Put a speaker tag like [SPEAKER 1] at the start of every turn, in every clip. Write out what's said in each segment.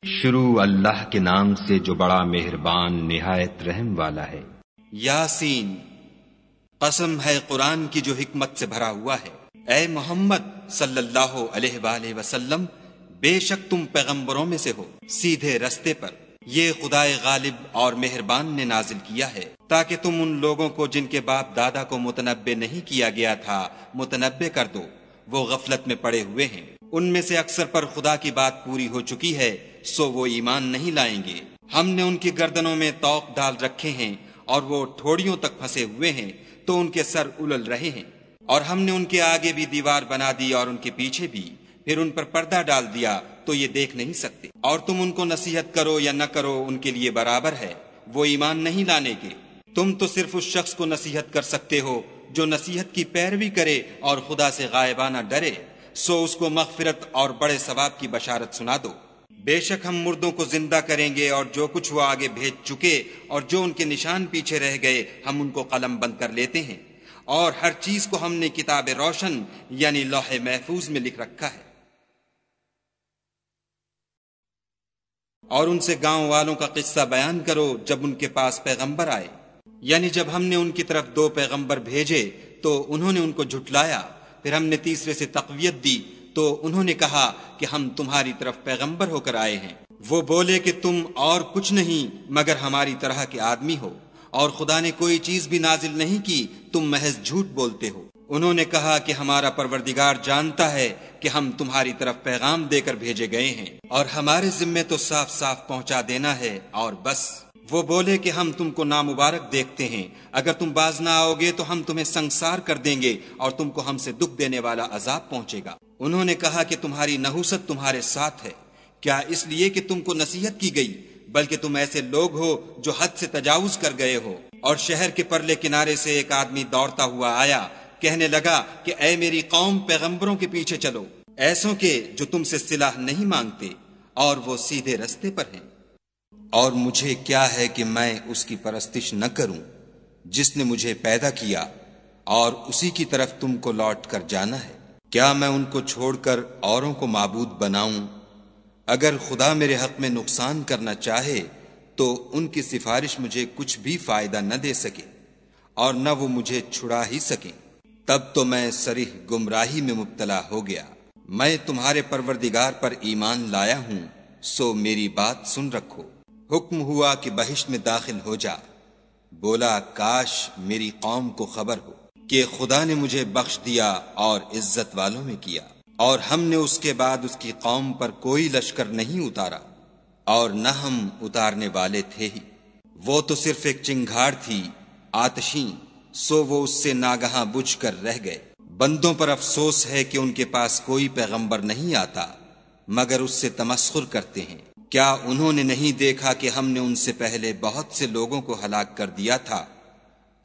[SPEAKER 1] شروع اللہ کے نام سے جو بڑا مہربان نہایت رحم والا ہے۔
[SPEAKER 2] یاسین، قسم ہے قرآن کی جو حکمت سے بھرا ہوا ہے۔ اے محمد صلی اللہ علیہ وآلہ وسلم، بے شک تم پیغمبروں میں سے ہو سیدھے رستے پر۔ یہ خدائے غالب اور مہربان نے نازل کیا ہے تاکہ تم ان لوگوں کو جن کے باپ دادا کو متنبع نہیں کیا گیا تھا متنبع کر دو، وہ غفلت میں پڑے ہوئے ہیں۔ ان میں سے اکثر پر خدا کی بات پوری ہو چکی ہے، سو وہ ایمان نہیں لائیں گے۔ ہم نے ان کی گردنوں میں طوق ڈال رکھے ہیں اور وہ ٹھوڑیوں تک پھنسے ہوئے ہیں تو ان کے سر الل رہے ہیں، اور ہم نے ان کے آگے بھی دیوار بنا دی اور ان کے پیچھے بھی، پھر ان پر پردہ ڈال دیا تو یہ دیکھ نہیں سکتے۔ اور تم ان کو نصیحت کرو یا نہ کرو ان کے لیے برابر ہے، وہ ایمان نہیں لانے کے۔ تم تو صرف اس شخص کو نصیحت کر سکتے ہو جو نصیحت کی پیروی کرے اور خدا سے غائبانہ ڈرے، سو اس کو مغفرت اور بڑے ثواب کی بشارت سنا دو۔ بے شک ہم مردوں کو زندہ کریں گے، اور جو کچھ وہ آگے بھیج چکے اور جو ان کے نشان پیچھے رہ گئے ہم ان کو قلم بند کر لیتے ہیں، اور ہر چیز کو ہم نے کتاب روشن یعنی لوح محفوظ میں لکھ رکھا ہے۔ اور ان سے گاؤں والوں کا قصہ بیان کرو جب ان کے پاس پیغمبر آئے، یعنی جب ہم نے ان کی طرف 2 پیغمبر بھیجے تو انہوں نے ان کو جھٹلایا، پھر ہم نے تیسرے سے تقویت دی تو انہوں نے کہا کہ ہم تمہاری طرف پیغمبر ہو کر آئے ہیں۔ وہ بولے کہ تم اور کچھ نہیں مگر ہماری طرح کے آدمی ہو، اور خدا نے کوئی چیز بھی نازل نہیں کی، تم محض جھوٹ بولتے ہو۔ انہوں نے کہا کہ ہمارا پروردگار جانتا ہے کہ ہم تمہاری طرف پیغام دے کر بھیجے گئے ہیں، اور ہمارے ذمے تو صاف صاف پہنچا دینا ہے اور بس۔ وہ بولے کہ ہم تم کو نامبارک دیکھتے ہیں، اگر تم باز نہ آؤ گے تو ہم تمہیں سنگسار کر دیں گے اور تم کو ہم سے دکھ دینے والا عذاب پہنچے گا۔ انہوں نے کہا کہ تمہاری نحوست تمہارے ساتھ ہے، کیا اس لیے کہ تم کو نصیحت کی گئی، بلکہ تم ایسے لوگ ہو جو حد سے تجاوز کر گئے ہو۔ اور شہر کے پرلے کنارے سے ایک آدمی دوڑتا ہوا آیا، کہنے لگا کہ اے میری قوم، پیغمبروں کے پیچھے چلو، ایسوں کے جو تم سے صلاح نہیں مانگتے اور وہ سیدھے رستے پر ہیں۔ اور مجھے کیا ہے کہ میں اس کی پرستش نہ کروں جس نے مجھے پیدا کیا، اور اسی کی طرف تم کو لوٹ کر جانا ہے۔ کیا میں ان کو چھوڑ کر اوروں کو معبود بناؤں؟ اگر خدا میرے حق میں نقصان کرنا چاہے تو ان کی سفارش مجھے کچھ بھی فائدہ نہ دے سکے، اور نہ وہ مجھے چھڑا ہی سکیں۔ تب تو میں صریح گمراہی میں مبتلا ہو گیا۔ میں تمہارے پروردگار پر ایمان لایا ہوں، سو میری بات سن رکھو۔ حکم ہوا کہ بہشت میں داخل ہو جا۔ بولا کاش میری قوم کو خبر ہو کہ خدا نے مجھے بخش دیا اور عزت والوں میں کیا، اور ہم نے اس کے بعد اس کی قوم پر کوئی لشکر نہیں اتارا، اور نہ ہم اتارنے والے تھے ہی۔ وہ تو صرف ایک چنگھاڑ تھی آتشیں، سو وہ اس سے ناگہاں بجھ کر رہ گئے۔ بندوں پر افسوس ہے کہ ان کے پاس کوئی پیغمبر نہیں آتا مگر اس سے تمسخر کرتے ہیں۔ کیا انہوں نے نہیں دیکھا کہ ہم نے ان سے پہلے بہت سے لوگوں کو ہلاک کر دیا تھا؟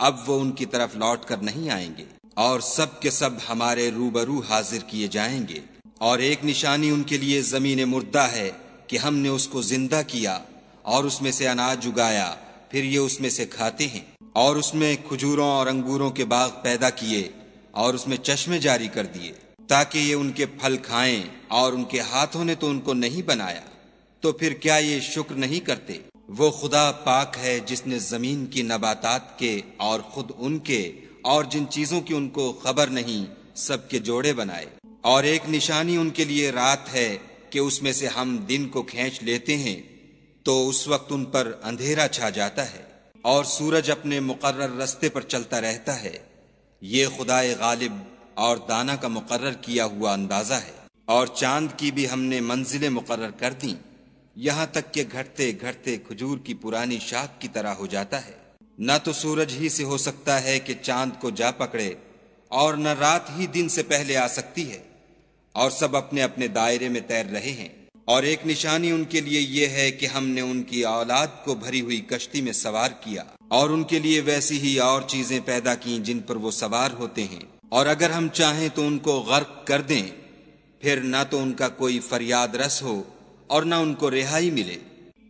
[SPEAKER 2] اب وہ ان کی طرف لوٹ کر نہیں آئیں گے، اور سب کے سب ہمارے روبرو حاضر کیے جائیں گے۔ اور ایک نشانی ان کے لیے زمین مردہ ہے کہ ہم نے اس کو زندہ کیا اور اس میں سے اناج اگایا، پھر یہ اس میں سے کھاتے ہیں۔ اور اس میں کھجوروں اور انگوروں کے باغ پیدا کیے اور اس میں چشمے جاری کر دیے تاکہ یہ ان کے پھل کھائیں، اور ان کے ہاتھوں نے تو ان کو نہیں بنایا، تو پھر کیا یہ شکر نہیں کرتے؟ وہ خدا پاک ہے جس نے زمین کی نباتات کے اور خود ان کے اور جن چیزوں کی ان کو خبر نہیں سب کے جوڑے بنائے۔ اور ایک نشانی ان کے لیے رات ہے کہ اس میں سے ہم دن کو کھینچ لیتے ہیں تو اس وقت ان پر اندھیرا چھا جاتا ہے، اور سورج اپنے مقرر رستے پر چلتا رہتا ہے۔ یہ خدائے غالب اور دانا کا مقرر کیا ہوا اندازہ ہے۔ اور چاند کی بھی ہم نے منزلیں مقرر کر دیں، یہاں تک کہ گھٹتے گھٹتے کھجور کی پرانی شاخ کی طرح ہو جاتا ہے۔ نہ تو سورج ہی سے ہو سکتا ہے کہ چاند کو جا پکڑے، اور نہ رات ہی دن سے پہلے آ سکتی ہے، اور سب اپنے اپنے دائرے میں تیر رہے ہیں۔ اور ایک نشانی ان کے لیے یہ ہے کہ ہم نے ان کی اولاد کو بھری ہوئی کشتی میں سوار کیا، اور ان کے لیے ویسی ہی اور چیزیں پیدا کیں جن پر وہ سوار ہوتے ہیں، اور اگر ہم چاہیں تو ان کو غرق کر دیں، پھر نہ تو ان کا کوئی فریاد رس ہو اور نہ ان کو رہائی ملے،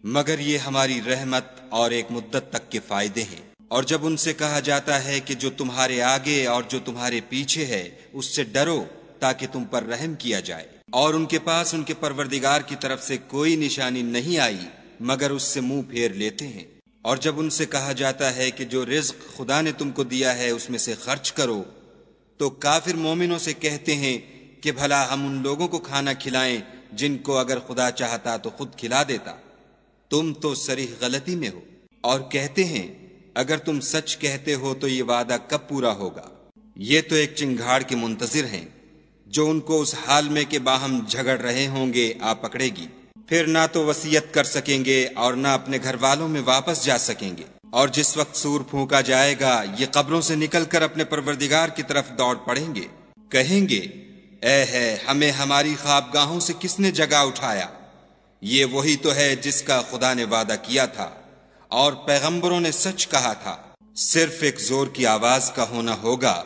[SPEAKER 2] مگر یہ ہماری رحمت اور ایک مدت تک کے فائدے ہیں۔ اور جب ان سے کہا جاتا ہے کہ جو تمہارے آگے اور جو تمہارے پیچھے ہے اس سے ڈرو تاکہ تم پر رحم کیا جائے، اور ان کے پاس ان کے پروردگار کی طرف سے کوئی نشانی نہیں آئی مگر اس سے منہ پھیر لیتے ہیں۔ اور جب ان سے کہا جاتا ہے کہ جو رزق خدا نے تم کو دیا ہے اس میں سے خرچ کرو، تو کافر مومنوں سے کہتے ہیں کہ بھلا ہم ان لوگوں کو کھانا کھلائیں جن کو اگر خدا چاہتا تو خود کھلا دیتا، تم تو صریح غلطی میں ہو۔ اور کہتے ہیں اگر تم سچ کہتے ہو تو یہ وعدہ کب پورا ہوگا؟ یہ تو ایک چنگھاڑ کے منتظر ہیں جو ان کو اس حال میں کہ باہم جھگڑ رہے ہوں گے آ پکڑے گی، پھر نہ تو وصیت کر سکیں گے اور نہ اپنے گھر والوں میں واپس جا سکیں گے۔ اور جس وقت سور پھونکا جائے گا یہ قبروں سے نکل کر اپنے پروردگار کی طرف دوڑ پڑیں گے، کہیں گے اے ہے ہمیں ہماری خوابگاہوں سے کس نے جگا اٹھایا؟ یہ وہی تو ہے جس کا خدا نے وعدہ کیا تھا اور پیغمبروں نے سچ کہا تھا۔ صرف ایک زور کی آواز کا ہونا ہوگا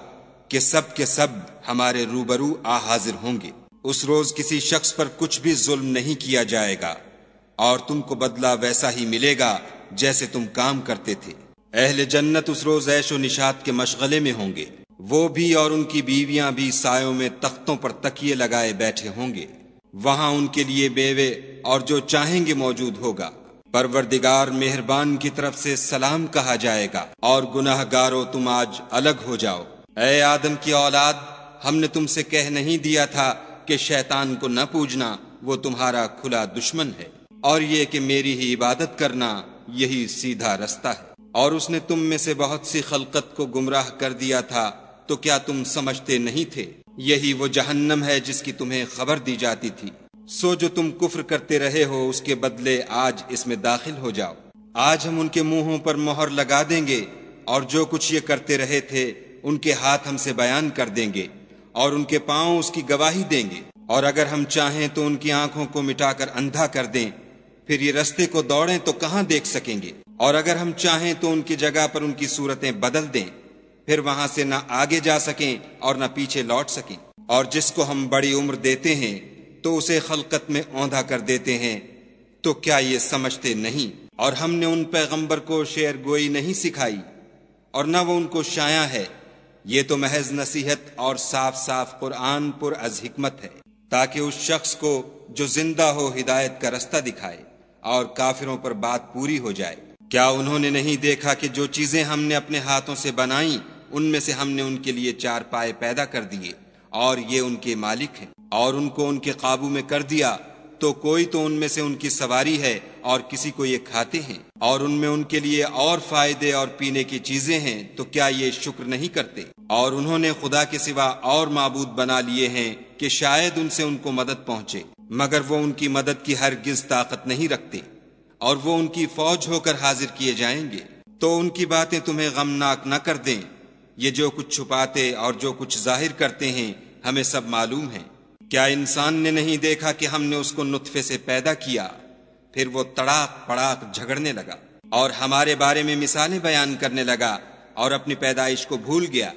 [SPEAKER 2] کہ سب کے سب ہمارے روبرو آ حاضر ہوں گے۔ اس روز کسی شخص پر کچھ بھی ظلم نہیں کیا جائے گا اور تم کو بدلہ ویسا ہی ملے گا جیسے تم کام کرتے تھے۔ اہل جنت اس روز عیش و نشاط کے مشغلے میں ہوں گے، وہ بھی اور ان کی بیویاں بھی سایوں میں تختوں پر تکیے لگائے بیٹھے ہوں گے، وہاں ان کے لیے بیوے اور جو چاہیں گے موجود ہوگا۔ پروردگار مہربان کی طرف سے سلام کہا جائے گا اور گناہ گارو تم آج الگ ہو جاؤ۔ اے آدم کی اولاد، ہم نے تم سے کہہ نہیں دیا تھا کہ شیطان کو نہ پوجنا، وہ تمہارا کھلا دشمن ہے، اور یہ کہ میری ہی عبادت کرنا یہی سیدھا رستہ ہے۔ اور اس نے تم میں سے بہت سی خلقت کو گمراہ کر دیا تھا، تو کیا تم سمجھتے نہیں تھے؟ یہی وہ جہنم ہے جس کی تمہیں خبر دی جاتی تھی۔ سو جو تم کفر کرتے رہے ہو اس کے بدلے آج اس میں داخل ہو جاؤ۔ آج ہم ان کے منہوں پر مہر لگا دیں گے اور جو کچھ یہ کرتے رہے تھے ان کے ہاتھ ہم سے بیان کر دیں گے اور ان کے پاؤں اس کی گواہی دیں گے۔ اور اگر ہم چاہیں تو ان کی آنکھوں کو مٹا کر اندھا کر دیں، پھر یہ رستے کو دوڑیں تو کہاں دیکھ سکیں گے؟ اور اگر ہم چاہیں تو ان کی جگہ پر ان کی صورتیں بدل دیں، پھر وہاں سے نہ آگے جا سکیں اور نہ پیچھے لوٹ سکیں۔ اور جس کو ہم بڑی عمر دیتے ہیں تو اسے خلقت میں اوندھا کر دیتے ہیں، تو کیا یہ سمجھتے نہیں؟ اور ہم نے ان پیغمبر کو شعر گوئی نہیں سکھائی اور نہ وہ ان کو شایع ہے، یہ تو محض نصیحت اور صاف صاف قرآن پر از حکمت ہے، تاکہ اس شخص کو جو زندہ ہو ہدایت کا رستہ دکھائے اور کافروں پر بات پوری ہو جائے۔ کیا انہوں نے نہیں دیکھا کہ جو چیزیں ہم نے اپنے ہاتھوں سے بنائیں ان میں سے ہم نے ان کے لیے چار پائے پیدا کر دیے اور یہ ان کے مالک ہیں، اور ان کو ان کے قابو میں کر دیا تو کوئی تو ان میں سے ان کی سواری ہے اور کسی کو یہ کھاتے ہیں، اور ان میں ان کے لیے اور فائدے اور پینے کی چیزیں ہیں، تو کیا یہ شکر نہیں کرتے؟ اور انہوں نے خدا کے سوا اور معبود بنا لیے ہیں کہ شاید ان سے ان کو مدد پہنچے، مگر وہ ان کی مدد کی ہرگز طاقت نہیں رکھتے، اور وہ ان کی فوج ہو کر حاضر کیے جائیں گے۔ تو ان کی باتیں تمہیں غمناک نہ کر دیں، یہ جو کچھ چھپاتے اور جو کچھ ظاہر کرتے ہیں ہمیں سب معلوم ہے۔ کیا انسان نے نہیں دیکھا کہ ہم نے اس کو نطفے سے پیدا کیا، پھر وہ تڑاک پڑاک جھگڑنے لگا اور ہمارے بارے میں مثالیں بیان کرنے لگا اور اپنی پیدائش کو بھول گیا،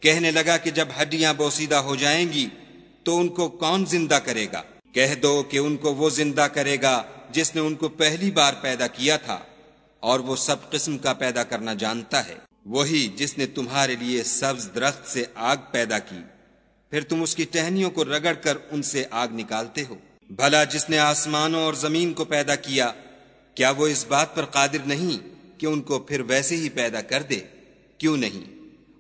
[SPEAKER 2] کہنے لگا کہ جب ہڈیاں بوسیدہ ہو جائیں گی تو ان کو کون زندہ کرے گا؟ کہہ دو کہ ان کو وہ زندہ کرے گا جس نے ان کو پہلی بار پیدا کیا تھا، اور وہ سب قسم کا پیدا کرنا جانتا ہے، وہی جس نے تمہارے لیے سبز درخت سے آگ پیدا کی، پھر تم اس کی ٹہنیوں کو رگڑ کر ان سے آگ نکالتے ہو۔ بھلا جس نے آسمانوں اور زمین کو پیدا کیا، کیا وہ اس بات پر قادر نہیں کہ ان کو پھر ویسے ہی پیدا کر دے؟ کیوں نہیں؟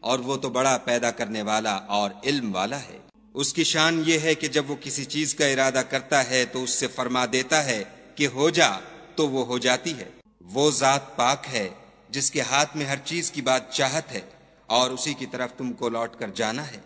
[SPEAKER 2] اور وہ تو بڑا پیدا کرنے والا اور علم والا ہے۔ اس کی شان یہ ہے کہ جب وہ کسی چیز کا ارادہ کرتا ہے تو اس سے فرما دیتا ہے کہ ہو جا، تو وہ ہو جاتی ہے۔ وہ ذات پاک ہے جس کے ہاتھ میں ہر چیز کی بات چاہت ہے، اور اسی کی طرف تم کو لوٹ کر جانا ہے۔